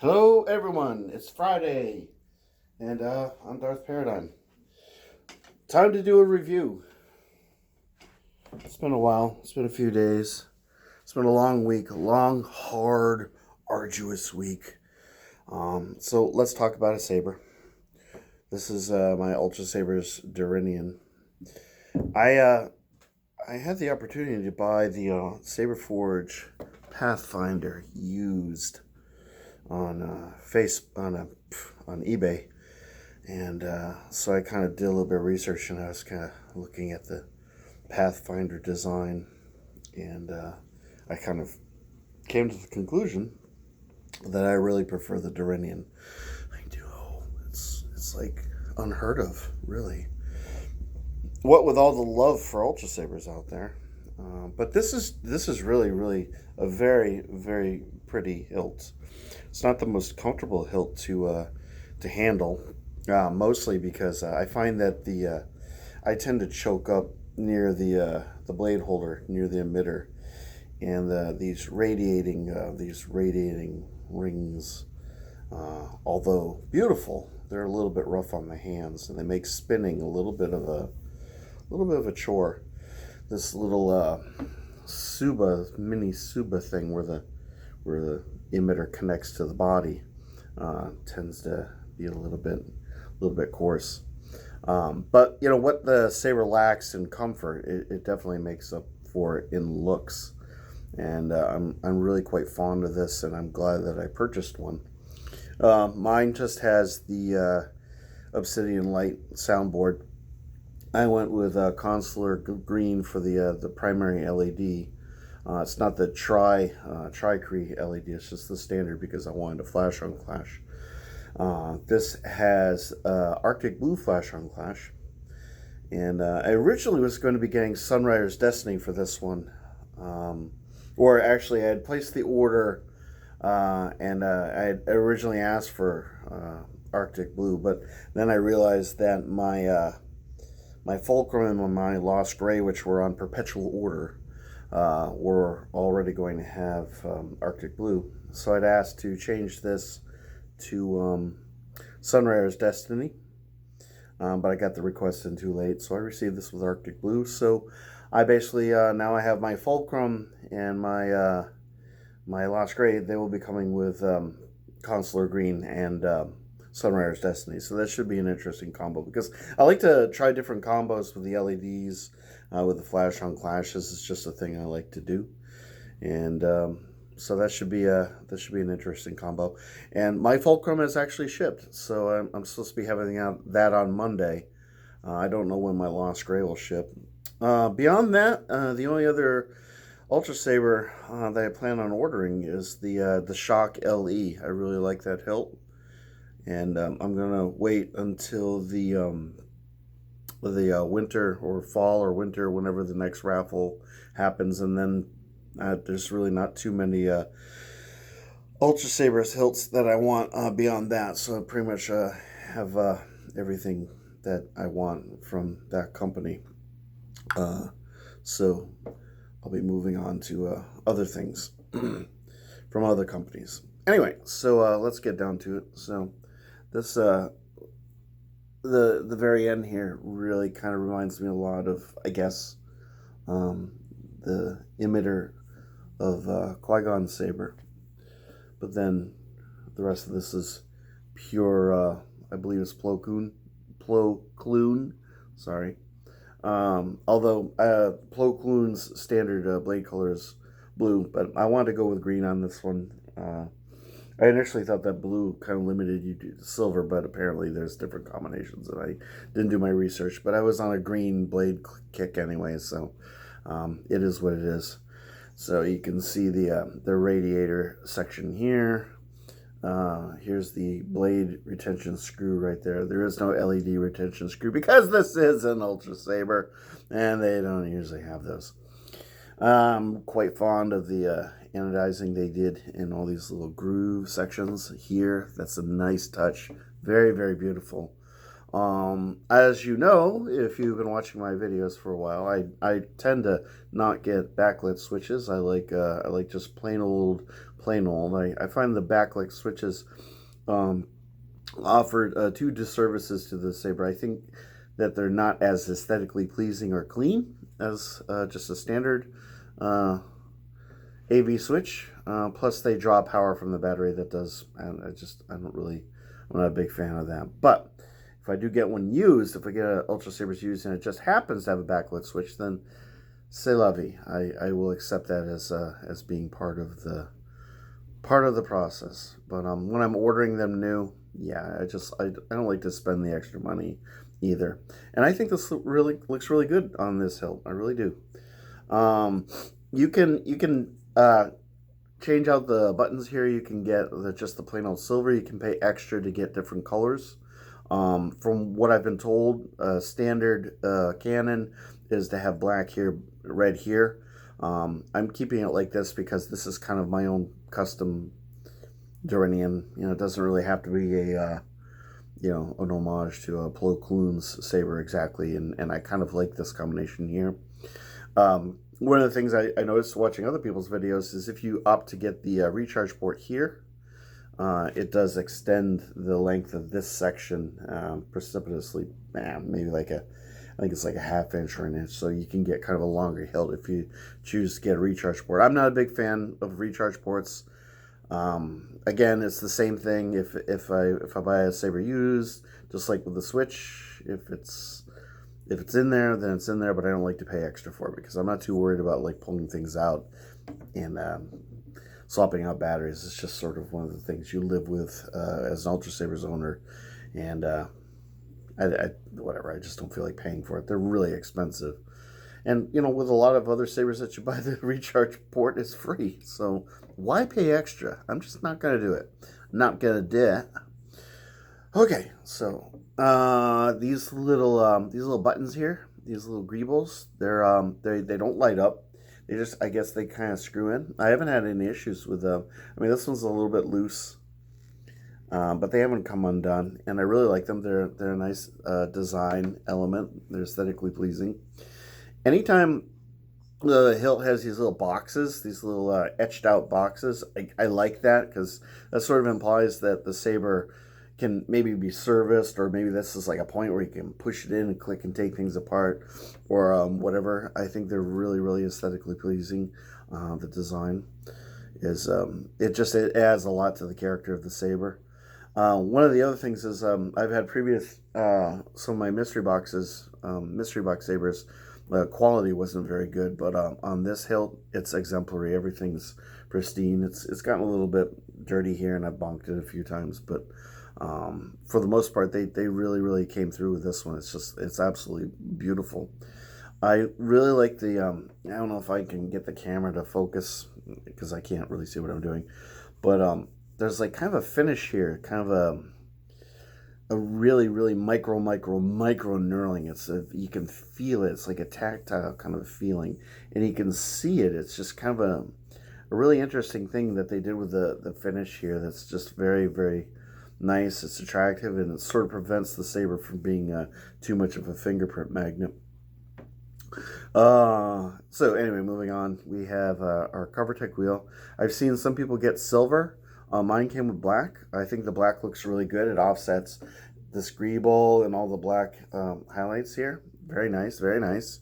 Hello, everyone. It's Friday, and I'm Darth Paradigm. Time to do a review. It's been a while. It's been a few days. It's been a long week, a long, hard, arduous week. So let's talk about a saber. This is my Ultrasabers Dorinian. I I had the opportunity to buy the Saber Forge Pathfinder used on on eBay. And so I kind of did a little bit of research, and I was kind of looking at the Pathfinder design, and I kind of came to the conclusion that I really prefer the Dorinian. I do. It's like unheard of, really. What with all the love for Ultra Sabers out there, but this is really a very pretty hilt. It's not the most comfortable hilt to handle, mostly because I find that I tend to choke up near the blade holder, near the emitter, and these radiating rings, although beautiful, they're a little bit rough on the hands, and they make spinning a little bit of a chore. This little mini Suba thing where the emitter connects to the body tends to be a little bit coarse. But you know what the saber lacks in comfort, it definitely makes up for it in looks. And I'm really quite fond of this, and I'm glad that I purchased one. Mine just has the Obsidian Light soundboard. I went with Consular Green for the primary LED. It's not the Tri-Cree LED, it's just the standard because I wanted a flash on clash. This has Arctic Blue flash on clash. And I originally was going to be getting Sunrider's Destiny for this one. Or actually, I had placed the order, and I had originally asked for Arctic Blue, but then I realized that my Fulcrum and my Lost Gray, which were on perpetual order, were already going to have Arctic Blue. So I'd asked to change this to Sunrider's Destiny, but I got the request in too late, so I received this with Arctic Blue. So I basically now I have my Fulcrum and my Lost Gray. They will be coming with Consular Green and Sunrider's Destiny. So that should be an interesting combo, because I like to try different combos with the LEDs, with the flash on clash. This is just a thing I like to do, and so that should be an interesting combo. And my Fulcrum is actually shipped, so I'm supposed to be having that on Monday. I don't know when my Lost Gray will ship. Beyond that, the only other Ultra Saber that I plan on ordering is the Shock LE. I really like that hilt. And I'm gonna wait until the winter or fall or winter, whenever the next raffle happens, and then there's really not too many Ultra Sabers hilts that I want beyond that. So I pretty much have everything that I want from that company. So I'll be moving on to other things from other companies. Anyway, so let's get down to it. So this the very end here really kind of reminds me a lot of, I guess, the emitter of Qui-Gon's saber, but then the rest of this is pure, I believe it's Plo Koon, sorry. Although Plo Koon's standard blade color is blue, but I wanted to go with green on this one. I initially thought that blue kind of limited you to silver, but apparently there's different combinations, and I didn't do my research. But I was on a green blade kick anyway, so it is what it is. So you can see the radiator section here. Here's the blade retention screw right there. There is no LED retention screw because this is an Ultra Saber, and they don't usually have those. I'm quite fond of the anodizing they did in all these little groove sections here. That's a nice touch. Very beautiful As you know, if you've been watching my videos for a while, I tend to not get backlit switches. I like just plain old. I find the backlit switches um, offered two disservices to the Saber. I think that they're not as aesthetically pleasing or clean as just a standard AV switch. Plus, they draw power from the battery that does, and I'm not a big fan of that. But if I do get one used, if I get an Ultrasabers used and it just happens to have a backlit switch, then c'est la vie. I will accept that as being part of the process. But when I'm ordering them new, yeah, I don't like to spend the extra money either. And I think this looks really good on this Hilt. I really do. You can change out the buttons here. You can get just the plain old silver. You can pay extra to get different colors. From what I've been told, standard Canon is to have black here, red here. I'm keeping it like this because this is kind of my own custom Dorinian. You know, it doesn't really have to be a an homage to a Plo Koon's saber exactly, and I kind of like this combination here. One of the things I noticed watching other people's videos is if you opt to get the recharge port here, it does extend the length of this section precipitously, maybe I think it's like a ½ inch or an inch, so you can get kind of a longer hilt if you choose to get a recharge port. I'm not a big fan of recharge ports. Again, it's the same thing if I buy a saber used, just like with the Switch. If it's in there, then it's in there, but I don't like to pay extra for it because I'm not too worried about like pulling things out and swapping out batteries. It's just sort of one of the things you live with as an Ultrasabers owner, and whatever. I just don't feel like paying for it. They're really expensive, and with a lot of other sabers that you buy, the recharge port is free. So why pay extra? I'm just not gonna do it. Not gonna do it. Okay, so these little buttons here, these little greebles, they don't light up. They just, I guess they kind of screw in. I haven't had any issues with them. I mean, this one's a little bit loose, but they haven't come undone, and I really like them. They're a nice design element. They're aesthetically pleasing. Anytime the hilt has these little boxes, these little etched out boxes, I like that because that sort of implies that the saber can maybe be serviced, or maybe this is like a point where you can push it in and click and take things apart, or whatever. I think they're really, really aesthetically pleasing. The design is it adds a lot to the character of the saber. One of the other things is I've had previous some of my mystery box sabers. The quality wasn't very good, but on this hilt, it's exemplary. Everything's pristine. It's gotten a little bit dirty here, and I've bonked it a few times, but for the most part, they really, really came through with this one. It's absolutely beautiful. I really like the, I don't know if I can get the camera to focus because I can't really see what I'm doing, but there's like kind of a finish here, kind of a really, really micro knurling. You can feel it. It's like a tactile kind of feeling, and you can see it. It's just kind of a really interesting thing that they did with the finish here. That's just very, very nice. It's attractive, and it sort of prevents the saber from being too much of a fingerprint magnet. So anyway, moving on, we have our CoverTech wheel. I've seen some people get silver. Mine came with black. I think the black looks really good. It offsets this greeble and all the black highlights here. Very nice, very nice.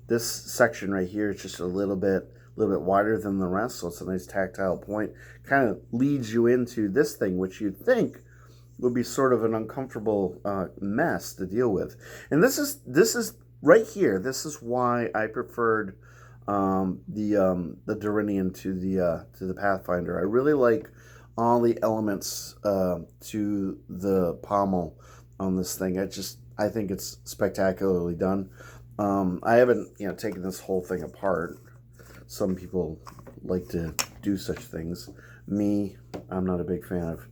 This section right here is just a little bit wider than the rest, so it's a nice tactile point. Kind of leads you into this thing, which you'd think would be sort of an uncomfortable mess to deal with. And this is right here. This is why I preferred the Dorinian to the Pathfinder. I really like all the elements to the pommel on this thing. I think it's spectacularly done. I haven't taken this whole thing apart. Some people like to do such things. Me, I'm not a big fan of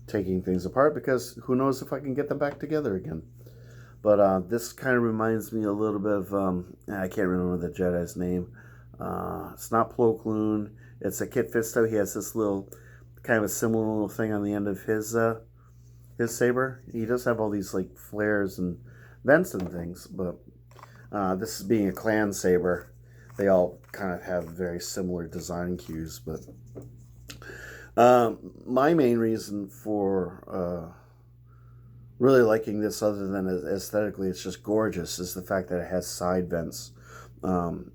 taking things apart because who knows if I can get them back together again. But this kind of reminds me a little bit of, I can't remember the Jedi's name. It's not Plo Koon. It's a Kit Fisto. He has this little, kind of a similar little thing on the end of his his saber. He does have all these like flares and vents and things, but this is being a clan saber. They all kind of have very similar design cues, but my main reason for really liking this, other than aesthetically it's just gorgeous, is the fact that it has side vents.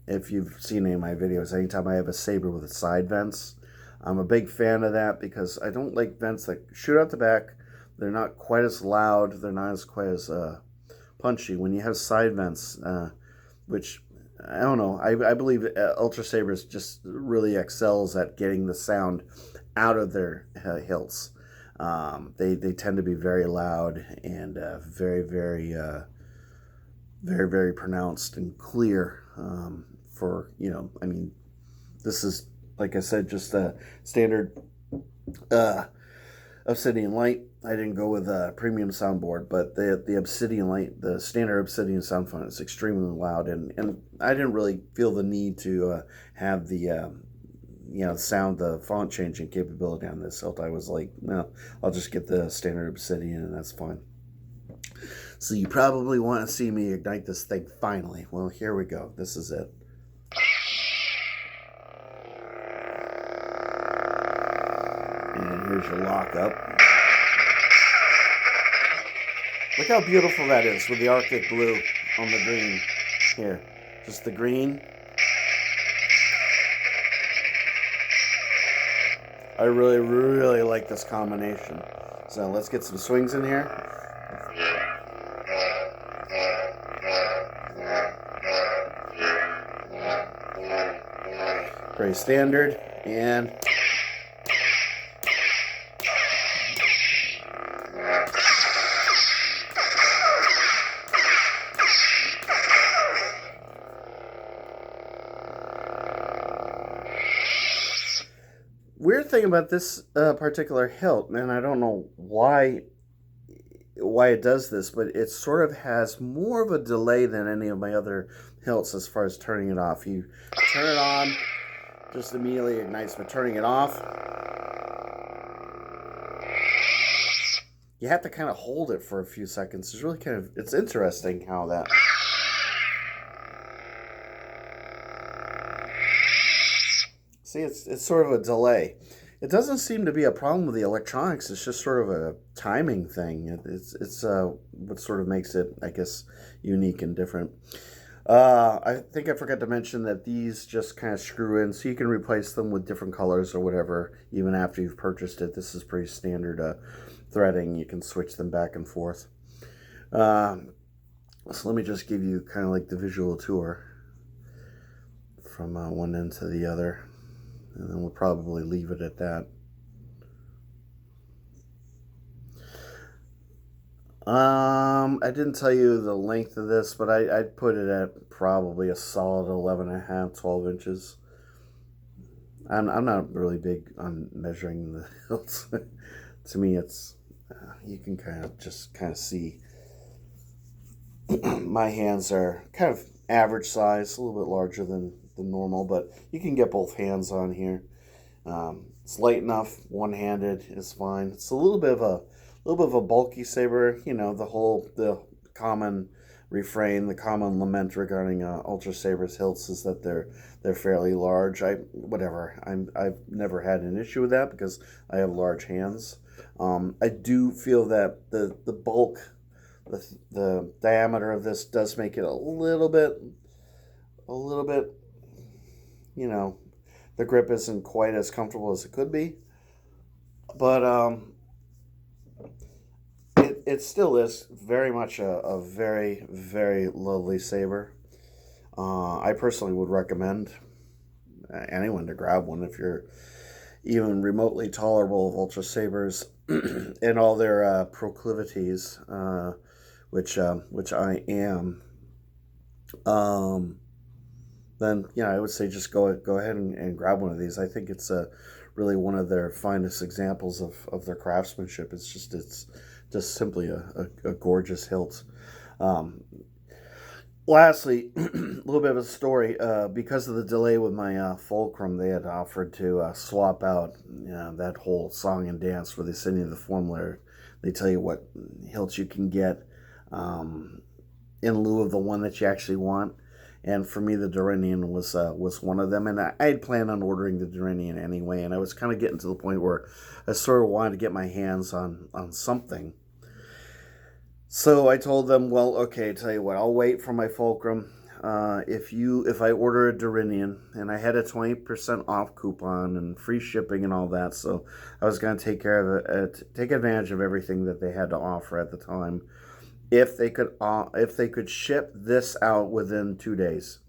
If you've seen any of my videos, anytime I have a saber with side vents, I'm a big fan of that, because I don't like vents that shoot out the back. They're not quite as loud. They're not as quite as punchy. When you have side vents, which, I don't know, I believe Ultrasabers just really excels at getting the sound out of their hilts. They tend to be very loud and very, very, very, very pronounced and clear. For, you know, I mean, this is, like I said, just a standard Obsidian Light. I didn't go with a premium soundboard, but the Obsidian Light, the standard Obsidian sound font, is extremely loud, and I didn't really feel the need to have the the font changing capability on this hilt. I was like, no, I'll just get the standard Obsidian, and that's fine. So you probably want to see me ignite this thing finally. Well, here we go. This is it. And here's your lockup. Look how beautiful that is with the Arctic blue on the green. Here, just the green. I really, really like this combination. So let's get some swings in here. Very standard, and weird thing about this particular hilt, and I don't know why it does this, but it sort of has more of a delay than any of my other hilts as far as turning it off. You turn it on, just immediately ignites, but turning it off, you have to kind of hold it for a few seconds. It's really it's interesting how that. See, it's sort of a delay. It doesn't seem to be a problem with the electronics. It's just sort of a timing thing. It's what sort of makes it, I guess, unique and different. I think I forgot to mention that these just kind of screw in, so you can replace them with different colors or whatever, even after you've purchased it. This is pretty standard threading. You can switch them back and forth. So let me just give you kind of like the visual tour from one end to the other. And then we'll probably leave it at that. I didn't tell you the length of this, but I'd put it at probably a solid 11.5, 12 inches. I'm not really big on measuring the hilts. To me, it's you can kind of see. My hands are kind of average size, a little bit larger than normal, but you can get both hands on here. It's light enough, one-handed is fine. It's a little bit of a bulky saber. You know, the common refrain, the common lament regarding Ultrasabers hilts is that they're fairly large. I've never had an issue with that because I have large hands. I do feel that the bulk, the diameter of this does make it a little bit, you know, the grip isn't quite as comfortable as it could be, but it still is very much a very, very lovely saber. I personally would recommend anyone to grab one if you're even remotely tolerable of Ultrasabers and all their proclivities, which I am. Then I would say just go ahead and grab one of these. I think it's really one of their finest examples of their craftsmanship. It's just simply a gorgeous hilt. Lastly, a little bit of a story. Because of the delay with my fulcrum, they had offered to swap out that whole song and dance where they send you the formula. They tell you what hilts you can get in lieu of the one that you actually want. And for me, the Dorinian was one of them. And I had planned on ordering the Dorinian anyway. And I was kind of getting to the point where I sort of wanted to get my hands on something. So I told them, well, okay, tell you what, I'll wait for my fulcrum. If I order a Dorinian, and I had a 20% off coupon and free shipping and all that, so I was going to take advantage of everything that they had to offer at the time. If they could ship this out within 2 days.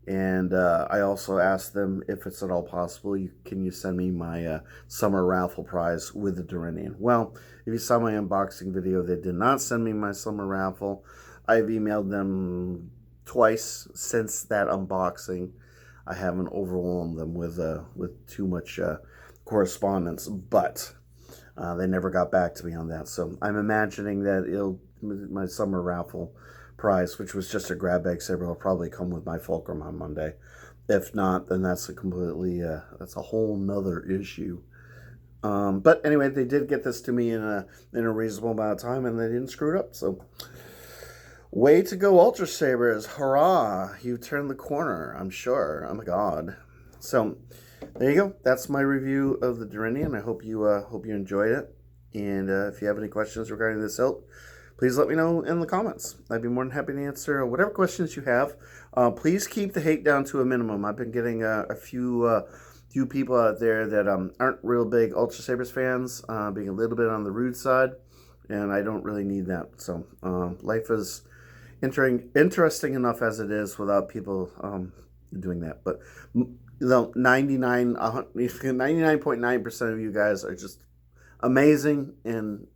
And I also asked them if it's at all possible, can you send me my summer raffle prize with the Dorinian? Well, if you saw my unboxing video, they did not send me my summer raffle. I've emailed them twice since that unboxing. I haven't overwhelmed them with too much correspondence, but they never got back to me on that. So I'm imagining that my summer raffle prize, which was just a grab bag saber, will probably come with my fulcrum on Monday. If not, then that's that's a whole nother issue. But anyway, they did get this to me in a reasonable amount of time, and they didn't screw it up. So, way to go, Ultrasabers! Hurrah! You turned the corner, I'm sure. Oh my God! So, there you go. That's my review of the Dorinian. I hope you enjoyed it. And if you have any questions regarding this hilt, please let me know in the comments. I'd be more than happy to answer whatever questions you have. Please keep the hate down to a minimum. I've been getting a few people out there that aren't real big Ultrasabers fans, being a little bit on the rude side, and I don't really need that. So life is interesting enough as it is without people doing that. But 99.9% of you guys are just amazing, and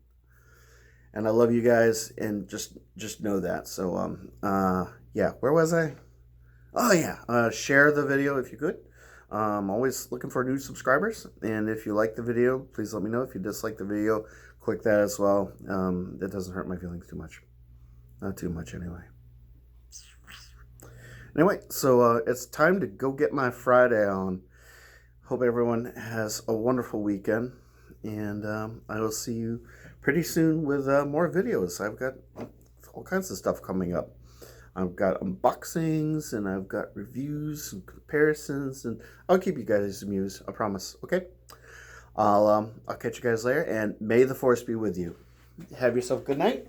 I love you guys, and just know that. So yeah, where was I? Oh yeah, share the video if you could. Always looking for new subscribers, and if you like the video, please let me know. If you dislike the video, click that as well. That doesn't hurt my feelings too much. Not too much anyway. Anyway, so it's time to go get my Friday on. Hope everyone has a wonderful weekend, and I will see you pretty soon with more videos. I've got all kinds of stuff coming up. I've got unboxings, and I've got reviews and comparisons, and I'll keep you guys amused, I promise. Okay, I'll catch you guys later, and may the force be with you. Have yourself a good night,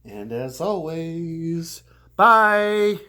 and as always, bye.